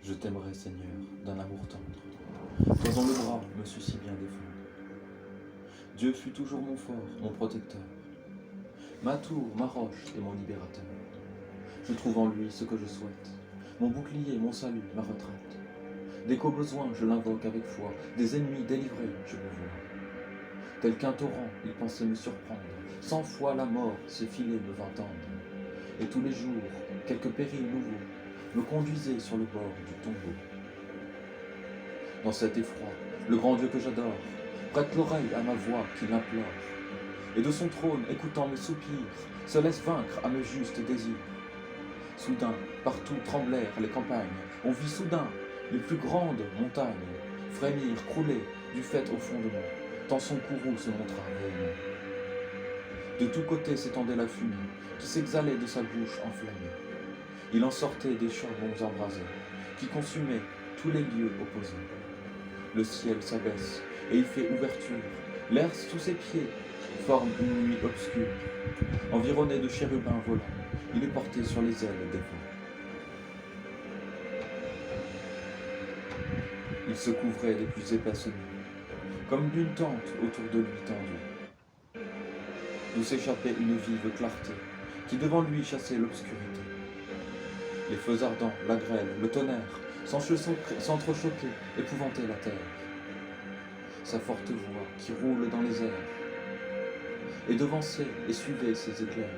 Je t'aimerai, Seigneur, d'un amour tendre, toi dont le bras me sut si bien défendre. Dieu fut toujours mon fort, mon protecteur, ma tour, ma roche et mon libérateur. Je trouve en lui ce que je souhaite, mon bouclier, mon salut, ma retraite. Dès qu'au besoin je l'invoque avec foi, des ennemis délivrés je me vois. Tel qu'un torrent, il pensait me surprendre, 100 fois la mort ses filets me vint tendre. Et tous les jours, quelques périls nouveaux me conduisaient sur le bord du tombeau. Dans cet effroi, le grand Dieu que j'adore prête l'oreille à ma voix qui l'implore, et de son trône, écoutant mes soupirs, se laisse vaincre à mes justes désirs. Soudain, partout tremblèrent les campagnes, on vit soudain les plus grandes montagnes frémir, crouler du fait au fondement, tant son courroux se montra rayonnant. De tous côtés s'étendait la fumée qui s'exhalait de sa bouche enflammée. Il en sortait des charbons embrasés qui consumaient tous les lieux opposés. Le ciel s'abaisse et il fait ouverture. L'air sous ses pieds forme une nuit obscure. Environné de chérubins volants, il est porté sur les ailes des vents. Il se couvrait des plus épaisses nuits, comme d'une tente autour de lui tendue, d'où s'échappait une vive clarté qui devant lui chassait l'obscurité. Les feux ardents, la grêle, le tonnerre, s'entrechoquaient, épouvantaient la terre. Sa forte voix qui roule dans les airs et devançait et suivait ses éclairs.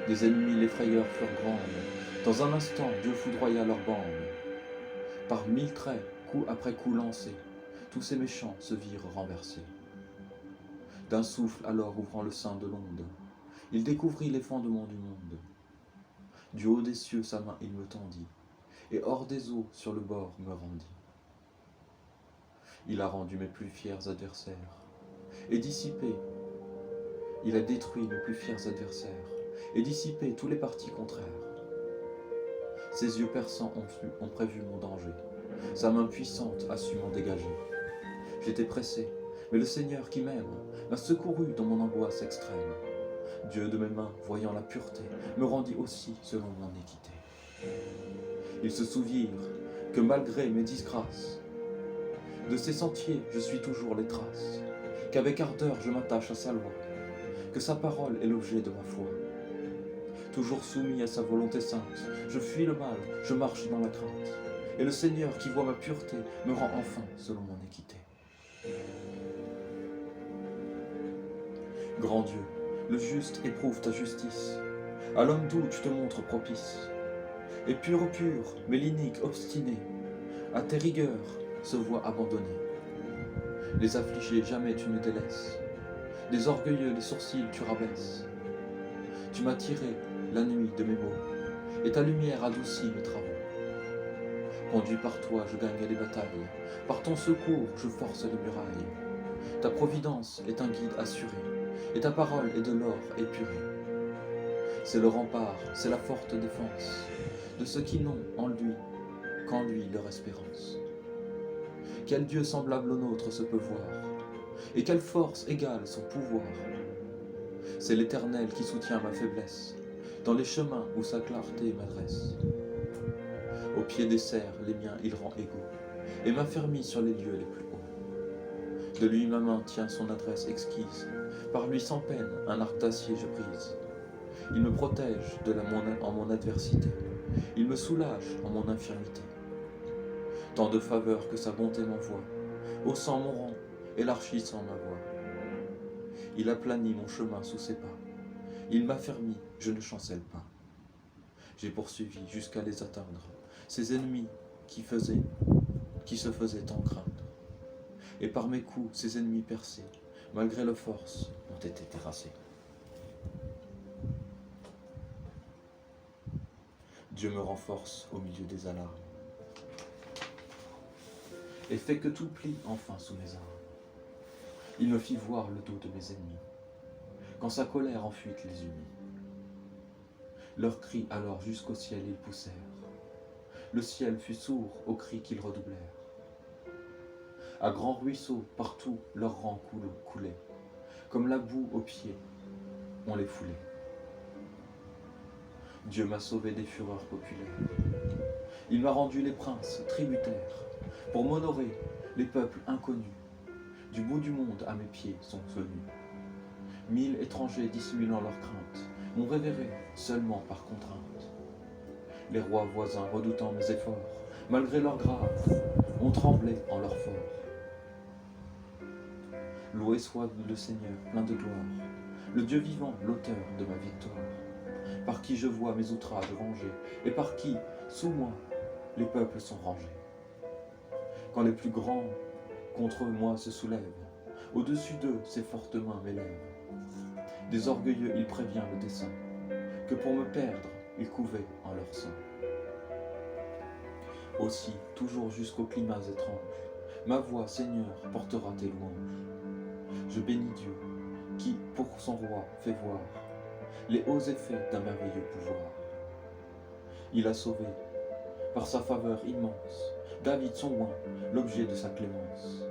Des ennemis les frayeurs furent grandes, dans un instant Dieu foudroya leurs bandes. Par 1000 traits, coup après coup lancés, tous ces méchants se virent renversés. D'un souffle alors ouvrant le sein de l'onde, il découvrit les fondements du monde. Du haut des cieux sa main il me tendit, et hors des eaux sur le bord me rendit. Il a rendu mes plus fiers adversaires, et dissipé, il a détruit mes plus fiers adversaires, et dissipé tous les partis contraires. Ses yeux perçants ont prévu mon danger, sa main puissante a su m'en dégager. J'étais pressé, mais le Seigneur qui m'aime m'a secouru dans mon angoisse extrême. Dieu de mes mains, voyant la pureté, me rendit aussi selon mon équité. Ils se souvirent que malgré mes disgrâces, de ces sentiers je suis toujours les traces, qu'avec ardeur je m'attache à sa loi, que sa parole est l'objet de ma foi. Toujours soumis à sa volonté sainte, je fuis le mal, je marche dans la crainte, et le Seigneur qui voit ma pureté me rend enfin selon mon équité. Grand Dieu, le juste éprouve ta justice, à l'homme doux tu te montres propice, et pur, mais l'inique obstiné, à tes rigueurs se voit abandonné. Les affligés jamais tu ne délaisses, des orgueilleux les sourcils tu rabaisses. Tu m'as tiré la nuit de mes maux, et ta lumière adoucit mes travaux. Conduit par toi je gagne les batailles, par ton secours je force les murailles. Ta providence est un guide assuré, et ta parole est de l'or épuré. C'est le rempart, c'est la forte défense de ceux qui n'ont en lui qu'en lui leur espérance. Quel Dieu semblable au nôtre se peut voir, et quelle force égale son pouvoir. C'est l'Éternel qui soutient ma faiblesse, dans les chemins où sa clarté m'adresse. Au pied des cerfs, les miens il rend égaux, et m'affermit sur les lieux les plus hauts. De lui ma main tient son adresse exquise, par lui sans peine un arc d'acier je brise. Il me protège en mon adversité, il me soulage en mon infirmité. Tant de faveurs que sa bonté m'envoie, haussant mon rang, élargissant ma voix. Il aplanit mon chemin sous ses pas, il m'affermit, je ne chancelle pas. J'ai poursuivi jusqu'à les atteindre, ces ennemis qui se faisaient tant craindre. Et par mes coups, ces ennemis percés, malgré leur force, ont été terrassés. Dieu me renforce au milieu des alarmes, et fait que tout plie enfin sous mes armes. Il me fit voir le dos de mes ennemis, quand sa colère en fuite les unit. Leurs cris alors jusqu'au ciel ils poussèrent, le ciel fut sourd aux cris qu'ils redoublèrent. À grands ruisseaux, partout leurs rangs coulaient, comme la boue aux pieds, on les foulait. Dieu m'a sauvé des fureurs populaires, Il m'a rendu les princes tributaires, pour m'honorer, les peuples inconnus, du bout du monde à mes pieds sont venus. 1000 étrangers dissimulant leurs craintes, m'ont révéré seulement par contrainte. Les rois voisins redoutant mes efforts, malgré leur grâce, ont tremblé en leur fort. Loué soit le Seigneur plein de gloire, le Dieu vivant, l'auteur de ma victoire, par qui je vois mes outrages vengés, et par qui, sous moi, les peuples sont rangés. Quand les plus grands contre moi se soulèvent, au-dessus d'eux ses fortes mains m'élèvent. Des orgueilleux il prévient le dessein, que pour me perdre, ils couvaient en leur sang. Aussi, toujours jusqu'aux climats étranges, ma voix, Seigneur, portera tes louanges. Je bénis Dieu, qui, pour son roi, fait voir les hauts effets d'un merveilleux pouvoir. Il a sauvé, par sa faveur immense, David son oint, l'objet de sa clémence.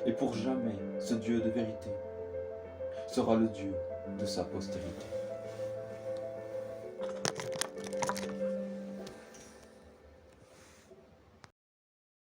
Et pour jamais, ce Dieu de vérité sera le Dieu de sa postérité.